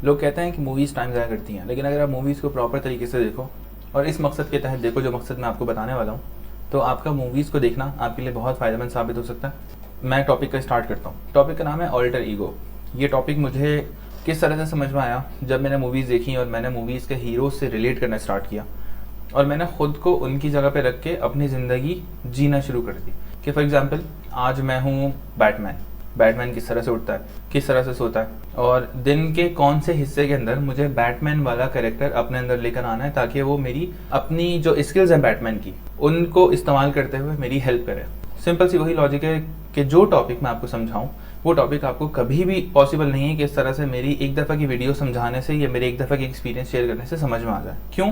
लोग कहते हैं कि मूवीज़ टाइम ज़ाया करती हैं, लेकिन अगर आप मूवीज़ को प्रॉपर तरीके से देखो और इस मकसद के तहत देखो, जो मकसद मैं आपको बताने वाला हूँ, तो आपका मूवीज़ को देखना आपके लिए बहुत फ़ायदेमंद साबित हो सकता है। मैं टॉपिक का स्टार्ट करता हूँ। टॉपिक का नाम है ऑल्टर ईगो। ये टॉपिक मुझे किस तरह से समझ में आया, जब मैंने मूवीज़ देखी और मैंने मूवीज़ के हीरोज़ से रिलेट करना स्टार्ट किया और मैंने ख़ुद को उनकी जगह पे रख के अपनी ज़िंदगी जीना शुरू कर दी। कि फॉर एग्ज़ाम्पल आज मैं हूँ बैटमैन। बैटमैन किस तरह से उठता है, किस तरह से सोता है, और दिन के कौन से हिस्से के अंदर मुझे बैटमैन वाला कैरेक्टर अपने अंदर लेकर आना है ताकि वो मेरी अपनी जो स्किल्स हैं बैटमैन की, उनको इस्तेमाल करते हुए मेरी हेल्प करे। सिंपल सी वही लॉजिक है कि जो टॉपिक मैं आपको समझाऊं वो टॉपिक आपको कभी भी पॉसिबल नहीं है कि इस तरह से मेरी एक दफ़ा की वीडियो समझाने से या मेरे एक दफ़ा की एक्सपीरियंस शेयर करने से समझ में आ जाए। क्यों,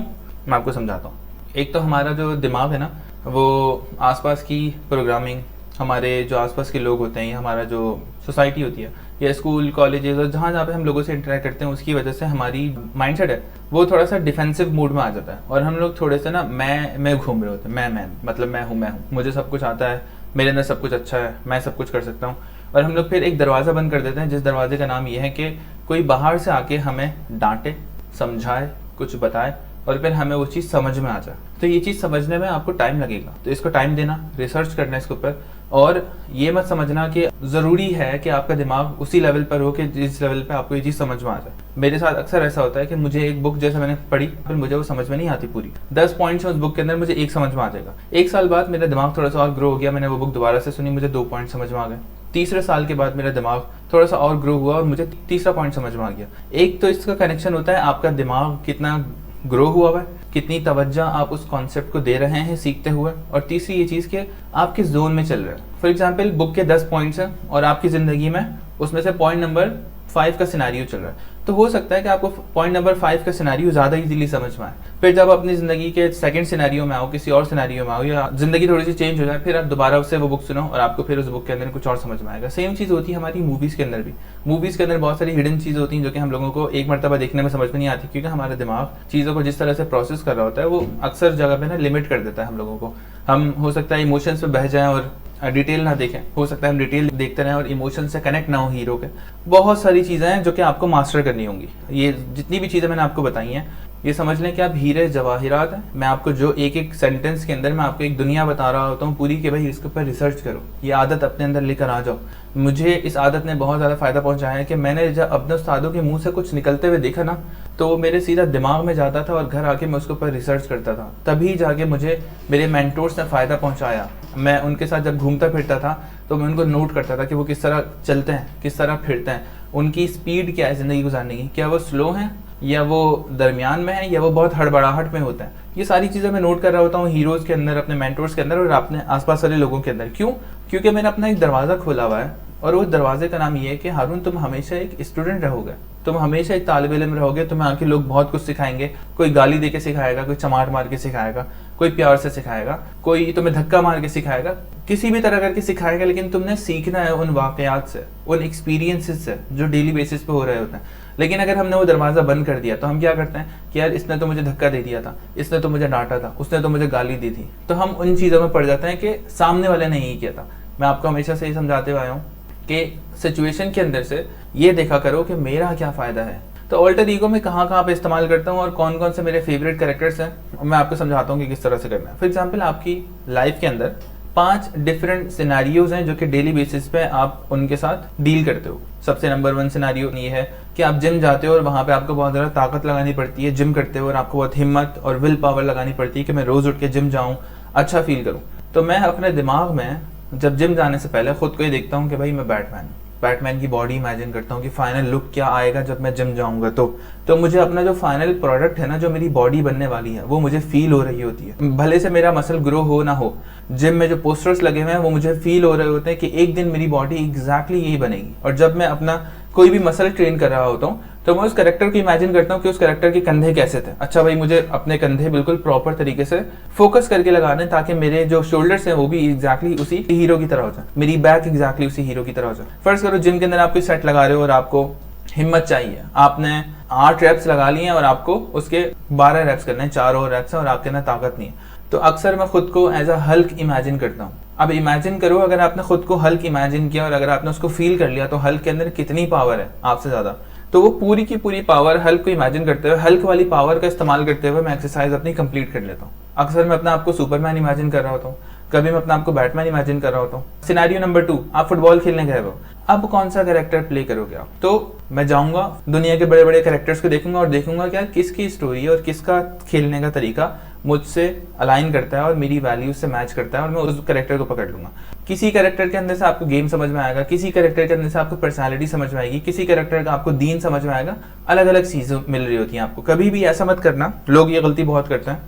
मैं आपको समझाता हूँ। एक तो हमारा जो दिमाग है ना, वो आसपास की प्रोग्रामिंग, हमारे जो आसपास के लोग होते हैं या हमारा जो सोसाइटी होती है या स्कूल कॉलेजेस और जहाँ जहाँ पे हम लोगों से इंटरेक्ट करते हैं, उसकी वजह से हमारी माइंडसेट है वो थोड़ा सा डिफेंसिव मूड में आ जाता है और हम लोग थोड़े से ना मैं घूम रहे होते हैं। मैं मतलब मैं हूँ, मुझे सब कुछ आता है, मेरे अंदर सब कुछ अच्छा है, मैं सब कुछ कर सकता हूँ। और हम लोग फिर एक दरवाज़ा बंद कर देते हैं, जिस दरवाजे का नाम ये है कि कोई बाहर से आके हमें डांटे, समझाए, कुछ बताए और फिर हमें वो चीज़ समझ में आ जाए। तो ये चीज़ समझने में आपको टाइम लगेगा, तो इसको टाइम देना, रिसर्च करना इसके ऊपर। और ये मत समझना कि ज़रूरी है कि आपका दिमाग उसी लेवल पर हो कि जिस लेवल पे आपको ये चीज़ समझ में आ जाए। मेरे साथ अक्सर ऐसा होता है कि मुझे एक बुक जैसे मैंने पढ़ी, फिर मुझे वो समझ में नहीं आती पूरी। 10 पॉइंट्स हैं उस बुक के अंदर, मुझे एक समझ में आ जाएगा। 1 साल बाद मेरा दिमाग थोड़ा सा और ग्रो हो गया, मैंने वो बुक दोबारा से सुनी, मुझे 2 पॉइंट समझ में आ गए। तीसरे साल के बाद मेरा दिमाग थोड़ा सा और ग्रो हुआ और मुझे तीसरा पॉइंट समझ में आ गया। एक तो इसका कनेक्शन होता है आपका दिमाग कितना ग्रो हुआ है, कितनी तवज्जो आप उस कॉन्सेप्ट को दे रहे हैं सीखते हुए, और तीसरी ये चीज़ कि आप किस जोन में चल रहे हैं। फॉर एग्जांपल बुक के 10 पॉइंट्स हैं और आपकी ज़िंदगी में उसमें से पॉइंट नंबर 5 का सिनेरियो चल रहा है, तो हो सकता है कि आपको पॉइंट नंबर 5 का सिनेरियो ज़्यादा इजीली समझ में आए। फिर जब अपनी ज़िंदगी के सेकंड सिनेरियो में आओ, किसी और सिनेरियो में आओ या ज़िंदगी थोड़ी सी चेंज हो जाए, फिर आप दोबारा उससे वो बुक सुनो और आपको फिर उस बुक के अंदर कुछ और समझ में आएगा। सेम चीज़ होती है हमारी मूवीज़ के अंदर भी। मूवीज़ के अंदर बहुत सारी हिडन चीज़ होती हैं जो कि हम लोगों को एक मरतबा देखने में समझ में नहीं आती, क्योंकि हमारा दिमाग चीज़ों को जिस तरह से प्रोसेस कर रहा होता है वो अक्सर जगह पे ना लिमिट कर देता है हम लोगों को। हम हो सकता है इमोशंस पे बह जाएं और डिटेल ना देखें, हो सकता है हम डिटेल देखते रहें और इमोशन से कनेक्ट ना हो हीरो के। बहुत सारी चीज़ें हैं जो कि आपको मास्टर करनी होंगी। ये जितनी भी चीज़ें मैंने आपको बताई हैं, ये समझ लें कि आप हीरे जवाहिरात हैं। मैं आपको जो एक एक सेंटेंस के अंदर मैं आपको एक दुनिया बता रहा होता हूँ पूरी, कि भाई इसके ऊपर रिसर्च करो, ये आदत अपने अंदर लेकर आ जाओ। मुझे इस आदत ने बहुत ज़्यादा फ़ायदा पहुँचाया है कि मैंने जब अपने उस्तादों के मुंह से कुछ निकलते हुए देखा ना, तो वो मेरे सीधा दिमाग में जाता था और घर आके मैं उसके ऊपर रिसर्च करता था। तभी जाके मुझे मेरे मेंटोर्स ने फ़ायदा पहुँचाया। मैं उनके साथ जब घूमता फिरता था तो मैं उनको नोट करता था कि वो किस तरह चलते हैं, किस तरह फिरते हैं, उनकी स्पीड क्या है ज़िंदगी गुजारने की, क्या वो स्लो हैं या वो दरमियान में है या वो बहुत हड़बड़ाहट में होता है। ये सारी चीज़ें मैं नोट कर रहा होता हूँ हीरोज़ के अंदर, अपने मेंटोर्स के अंदर और अपने आसपास वाले लोगों के अंदर। क्यों? क्योंकि मैंने अपना एक दरवाज़ा खोला हुआ है और उस दरवाजे का नाम ये है कि हारून तुम हमेशा एक स्टूडेंट रहोगे, तुम हमेशा एक तालिब इल्म रहोगे। तुम्हें आके लोग बहुत कुछ सिखाएंगे, कोई गाली दे के सिखाएगा, कोई चमाट मार के सिखाएगा, कोई प्यार से सिखाएगा, कोई तुम्हें धक्का मार के सिखाएगा, किसी भी तरह करके सिखाएगा, लेकिन तुमने सीखना है उन वाकयात से, उन एक्सपीरियंसेस से जो डेली बेसिस पे हो रहे होते हैं। लेकिन अगर हमने वो दरवाज़ा बंद कर दिया तो हम क्या करते हैं कि यार इसने तो मुझे धक्का दे दिया था, इसने तो मुझे डांटा था, उसने तो मुझे गाली दी थी, तो हम उन चीज़ों में पड़ जाते हैं कि सामने वाले ने यही किया था। मैं आपको हमेशा से ही समझाते हुए आया हूँ कि सिचुएशन के अंदर से ये देखा करो कि मेरा क्या फ़ायदा है। तो ऑल्टर ईगो में कहाँ कहाँ पे इस्तेमाल करता हूँ और कौन कौन से मेरे फेवरेट कैरेक्टर्स हैं, मैं आपको समझाता हूँ कि किस तरह से करना है। फॉर एग्जांपल आपकी लाइफ के अंदर 5 डिफरेंट सिनेरियोज हैं जो कि डेली बेसिस पे आप उनके साथ डील करते हो। सबसे नंबर 1 सिनेरियो ये है कि आप जिम जाते हो और वहाँ पे आपको बहुत ज़्यादा ताकत लगानी पड़ती है, जिम करते हो और आपको बहुत हिम्मत और विल पावर लगानी पड़ती है कि मैं रोज़ उठ के जिम जाऊँ, अच्छा फील करूँ। तो मैं अपने दिमाग में जब जिम जाने से पहले खुद को ये देखता हूँ कि भाई मैं बैटमैन की बॉडी इमेजिन करता हूँ कि फाइनल लुक क्या आएगा जब मैं जिम जाऊंगा। तो मुझे अपना जो फाइनल प्रोडक्ट है ना, जो मेरी बॉडी बनने वाली है, वो मुझे फील हो रही होती है। भले से मेरा मसल ग्रो हो ना हो, जिम में जो पोस्टर्स लगे हुए हैं वो मुझे फील हो रहे होते हैं कि एक दिन मेरी बॉडी एग्जैक्टली यही बनेगी। और जब मैं अपना कोई भी मसल ट्रेन कर रहा होता हूँ तो मैं उस कैरेक्टर को इमेजिन करता हूँ कि उस कैरेक्टर के कंधे कैसे थे। अच्छा भाई, मुझे अपने कंधे बिल्कुल प्रॉपर तरीके से फोकस करके लगाने ताकि मेरे जो शोल्डर्स हैं वो भी एग्जैक्टली उसी हीरो की तरह हो जाए, मेरी बैक एग्जैक्टली उसी हीरो की तरह हो जाए। फर्स्ट करो जिम के अंदर आप कोई सेट लगा रहे हो और आपको हिम्मत चाहिए, आपने 8 रेप्स लगा लिए हैं और आपको उसके 12 रेप्स करने हैं, 4 और रेप्स हैं और आपके अंदर ताकत नहीं है। तो अक्सर मैं खुद को एज अ हल्क इमेजिन करता हूँ। अब इमेजिन करो, अगर आपने खुद को हल्क इमेजिन किया और अगर आपने उसको फील कर लिया तो हल्क के अंदर कितनी पावर है आपसे ज़्यादा। तो वो पूरी की पूरी पावर हल्क को इमेजिन करते हुए, हल्क वाली पावर का इस्तेमाल करते हुए मैं एक्सरसाइज अपनी कंप्लीट कर लेता हूँ। अक्सर मैं अपने आप को सुपरमैन इमेजिन कर रहा होता हूँ, कभी मैं अपने आप को बैटमैन इमेजिन कर रहा होता हूँ। सिनेरियो नंबर 2, आप फुटबॉल खेलने गए हो, अब कौन सा कैरेक्टर प्ले करोगे आप? तो मैं जाऊंगा दुनिया के बड़े बड़े कैरेक्टर्स को देखूंगा और देखूंगा कि यार किसकी स्टोरी और किसका खेलने का तरीका मुझसे अलाइन करता है और मेरी वैल्यूज से मैच करता है, और मैं उस कैरेक्टर को पकड़ लूंगा। किसी कैरेक्टर के अंदर से आपको गेम समझ में आएगा, किसी कैरेक्टर के अंदर से आपको पर्सनालिटी समझ में आएगी, किसी कैरेक्टर का आपको दीन समझ में आएगा। अलग अलग चीजें मिल रही होती हैं आपको। कभी भी ऐसा मत करना, लोग ये गलती बहुत करते हैं।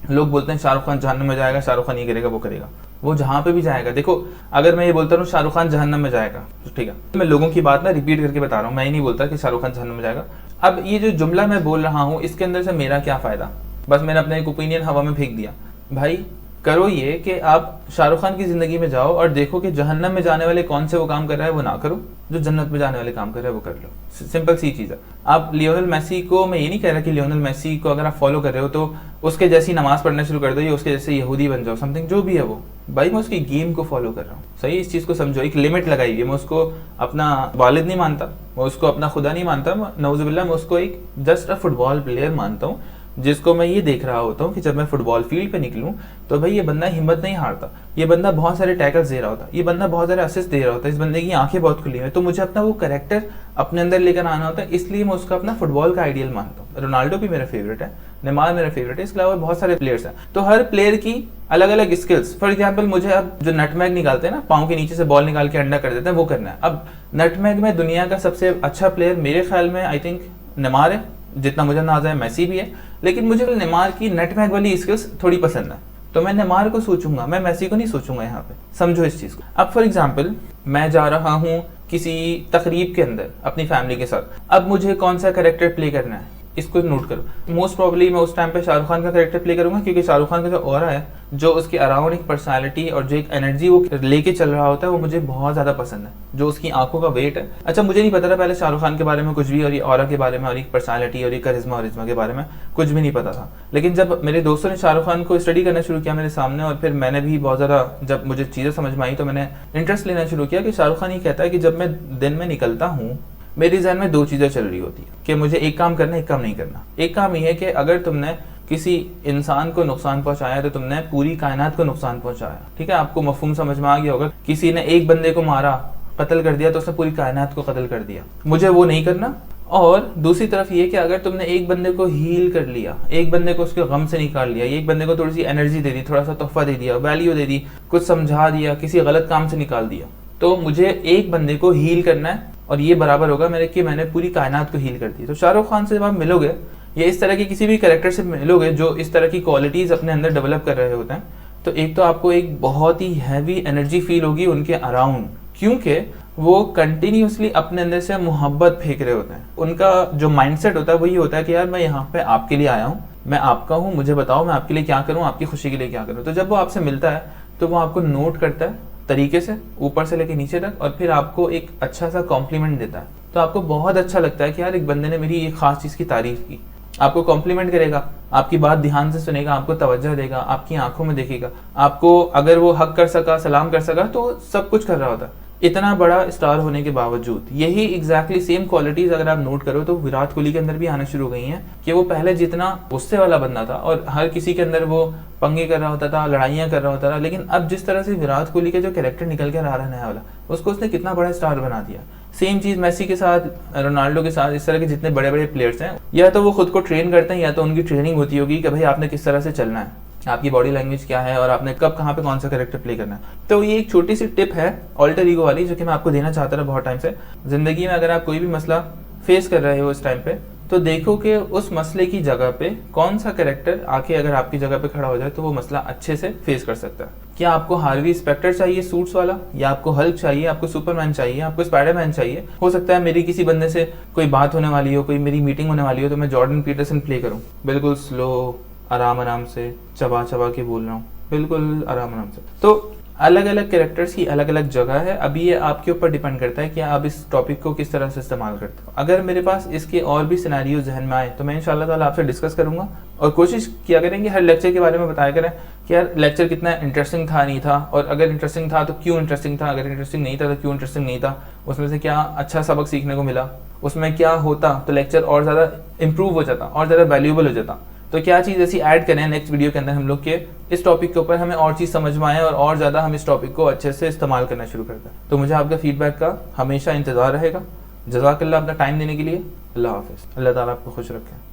लोग बोलते हैं शाहरुख खान जहन्नम में जाएगा, शाहरुख खान ये करेगा वो करेगा। वो जहां पे भी जाएगा, देखो अगर मैं ये बोलता हूँ शाहरुख खान जहन्नम में जाएगा तो ठीक है, मैं लोगों की बात ना रिपीट करके बता रहा हूँ, मैं ही नहीं बोलता कि शाहरुख खान जहन्नम में जाएगा। अब ये जो जुमला मैं बोल रहा हूँ इसके अंदर से मेरा क्या फायदा? बस मैंने अपना एक ओपिनियन हवा में फेंक दिया। भाई करो ये कि आप शाहरुख खान की जिंदगी में जाओ और देखो कि जहन्नम में जाने वाले कौन से वो काम कर रहा है वो ना करो, जो जन्नत में जाने वाले काम कर रहा है वो कर लो। सिंपल सी चीज है। आप लियोनेल मेसी को, मैं ये नहीं कह रहा कि लियोनेल मेसी को अगर आप फॉलो कर रहे हो तो उसके जैसी नमाज पढ़ना शुरू कर दो या उसके जैसे यहूदी बन जाओ, समथिंग जो भी है वो। भाई मैं उसकी गेम को फॉलो कर रहा हूँ, सही, इस चीज को समझो। एक लिमिट लगाई है। मैं उसको अपना वालिद नहीं मानता, मैं उसको अपना खुदा नहीं मानता, नऊजुबिल्लाह, मैं उसको एक जस्ट अ फुटबॉल प्लेयर मानता हूँ, जिसको मैं ये देख रहा होता हूँ कि जब मैं फुटबॉल फील्ड पे निकलूं तो भाई ये बंदा हिम्मत नहीं हारता, ये बंदा बहुत सारे टैकल्स दे रहा होता, ये बंदा बहुत सारे असिस्ट दे रहा होता है, इस बंदे की आंखें बहुत खुली हैं। तो मुझे अपना वो कैरेक्टर अपने अंदर लेकर आना होता है, इसलिए मैं उसका अपना फुटबॉल का आइडियल मानता हूँ। रोनाल्डो भी मेरा फेवरेट है, नेमार मेरा फेवरेट है, इसके अलावा बहुत सारे प्लेयर्स हैं। तो हर प्लेयर की अलग अलग स्किल्स। फॉर एग्जाम्पल मुझे अब जो नटमैग निकालते हैं ना, पाँव के नीचे से बॉल निकाल के अंडा कर देते हैं, वो करना है। अब नटमैग में दुनिया का सबसे अच्छा प्लेयर मेरे ख्याल में आई थिंक नेमार है, जितना मुझे अंदाजा है मेसी भी है, लेकिन मुझे नेमार की नटमैग वाली स्किल्स थोड़ी पसंद है, तो मैं नेमार को सोचूंगा, मैं मेसी को नहीं सोचूंगा यहाँ पे। समझो इस चीज को। अब फॉर एग्जांपल मैं जा रहा हूँ किसी तकरीब के अंदर अपनी फैमिली के साथ, अब मुझे कौन सा कैरेक्टर प्ले करना है इसको नोट करो। मोस्ट प्रॉब्ली मैं उस टाइम पे शाहरुख खान का कैरेक्टर प्ले करूंगा, क्योंकि शाहरुख खान का जो ऑरा है, जो उसके अराउंड एक पर्सनालिटी और जो एक एनर्जी वो लेके चल रहा होता है, वो मुझे बहुत ज्यादा पसंद है। जो उसकी आंखों का वेट है। अच्छा मुझे नहीं पता था पहले शाहरुख खान के बारे में कुछ भी, और ये ऑरा के बारे में, और एक पर्सनालिटी और ये करिश्मा के बारे में कुछ भी नहीं पता था। लेकिन जब मेरे दोस्तों ने शाहरुख खान को स्टडी करना शुरू किया मेरे सामने, और फिर मैंने भी बहुत ज्यादा, जब मुझे चीजें समझ में आई तो मैंने इंटरेस्ट लेना शुरू किया कि शाहरुख खान ये कहता है कि जब मैं दिन में निकलता हूँ मेरी जहन में दो चीजें चल रही होती है कि मुझे एक काम करना, एक काम नहीं करना। एक काम ये है कि अगर तुमने किसी इंसान को नुकसान पहुंचाया तो तुमने पूरी कायनात को नुकसान पहुंचाया। ठीक है, आपको मफहूम समझ में आ गया होगा। किसी ने एक बंदे को मारा, कत्ल कर दिया, तो उसने पूरी कायनात को कत्ल कर दिया। मुझे वो नहीं करना। और दूसरी तरफ ये कि अगर तुमने एक बंदे को हील कर लिया, एक बंदे को उसके गम से निकाल लिया, एक बंदे को थोड़ी सी एनर्जी दे दी, थोड़ा सा तोहफा दे दिया, वैल्यू दे दी, कुछ समझा दिया, किसी गलत काम से निकाल दिया, तो मुझे एक बंदे को हील करना है, और ये बराबर होगा मेरे कि मैंने पूरी कायनात को हील कर दी। तो शाहरुख खान से जब आप मिलोगे या इस तरह के किसी भी कैरेक्टर से मिलोगे जो इस तरह की क्वालिटीज अपने अंदर डेवलप कर रहे होते हैं, तो एक तो आपको एक बहुत ही हैवी एनर्जी फील होगी उनके अराउंड, क्योंकि वो कंटिन्यूसली अपने अंदर से मोहब्बत फेंक रहे होते हैं। उनका जो माइंडसेट होता है वो ये होता है कि यार मैं यहाँ पे आपके लिए आया हूँ, मैं आपका हूँ, मुझे बताओ मैं आपके लिए क्या करूँ, आपकी खुशी के लिए क्या करूँ। तो जब वो आपसे मिलता है तो वो आपको नोट करता है तरीके से, ऊपर से लेके नीचे तक, और फिर आपको एक अच्छा सा कॉम्प्लीमेंट देता है। तो आपको बहुत अच्छा लगता है कि यार एक बंदे ने मेरी एक खास चीज की तारीफ की। आपको कॉम्प्लीमेंट करेगा, आपकी बात ध्यान से सुनेगा, आपको तवज्जो देगा, आपकी आंखों में देखेगा, आपको अगर वो हक कर सका, सलाम कर सका, तो सब कुछ कर रहा होता है। इतना बड़ा स्टार होने के बावजूद यही एग्जैक्टली सेम क्वालिटीज अगर आप नोट करो तो विराट कोहली के अंदर भी आना शुरू हो गई हैं, कि वो पहले जितना गुस्से वाला बंदा था और हर किसी के अंदर वो पंगे कर रहा होता था, लड़ाइयां कर रहा होता था, लेकिन अब जिस तरह से विराट कोहली का जो कैरेक्टर निकल कर आ रहा है नया वाला, उसको उसने कितना बड़ा स्टार बना दिया। सेम चीज मेसी के साथ, रोनाल्डो के साथ, इस तरह के जितने बड़े बड़े प्लेयर्स हैं, या तो वो खुद को ट्रेन करते हैं या तो उनकी ट्रेनिंग होती होगी कि भाई आपने किस तरह से चलना है, आपकी बॉडी लैंग्वेज क्या है, और आपने कब कहाँ पे कौन सा कैरेक्टर प्ले करना है। तो ये एक छोटी सी टिप है ऑल्टर ईगो वाली, जो कि मैं आपको देना चाहता था बहुत टाइम से। जिंदगी में अगर आप कोई भी मसला फेस कर रहे हो इस टाइम पे, तो देखो कि उस मसले की जगह पे कौन सा कैरेक्टर आके अगर आपकी जगह पे खड़ा हो जाए तो वो मसला अच्छे से फेस कर सकता है। क्या आपको हार्वी स्पेक्टर चाहिए सूट्स वाला, या आपको हल्क चाहिए, आपको सुपरमैन चाहिए, आपको स्पाइडरमैन चाहिए? हो सकता है मेरी किसी बंदे से कोई बात होने वाली हो, कोई मेरी मीटिंग होने वाली हो, तो मैं जॉर्डन पीटरसन प्ले करूँ, बिल्कुल स्लो, आराम आराम से, चबा चबा के बोल रहा हूँ, बिल्कुल आराम आराम से। तो अलग अलग कैरेक्टर्स की अलग अलग जगह है। अभी ये आपके ऊपर डिपेंड करता है कि आप इस टॉपिक को किस तरह से इस्तेमाल करते हो। अगर मेरे पास इसके और भी सिनेरियो जहन में आए तो मैं इंशाल्लाह ताला आपसे डिस्कस करूंगा और कोशिश किया करेंगे हर लेक्चर के बारे में बताया करें कि यार लेक्चर कितना इंटरेस्टिंग था नहीं था, और अगर इंटरेस्टिंग था तो क्यों इंटरेस्टिंग था, अगर इंटरेस्टिंग नहीं था तो क्यों इंटरेस्टिंग नहीं था, उसमें से क्या अच्छा सबक सीखने को मिला, उसमें क्या होता तो लेक्चर और ज़्यादा इंप्रूव हो जाता और ज़्यादा वैल्यूएबल हो जाता। तो क्या चीज़ ऐसी ऐड करें नेक्स्ट वीडियो के अंदर हम लोग के इस टॉपिक के ऊपर हमें और चीज़ समझ में आए और ज़्यादा हम इस टॉपिक को अच्छे से इस्तेमाल करना शुरू करते हैं। तो मुझे आपका फीडबैक का हमेशा इंतज़ार रहेगा। जज़ाकल्लाह अपना टाइम देने के लिए। अल्लाह हाफ़िज़। अल्लाह ताला आपको खुश रखे।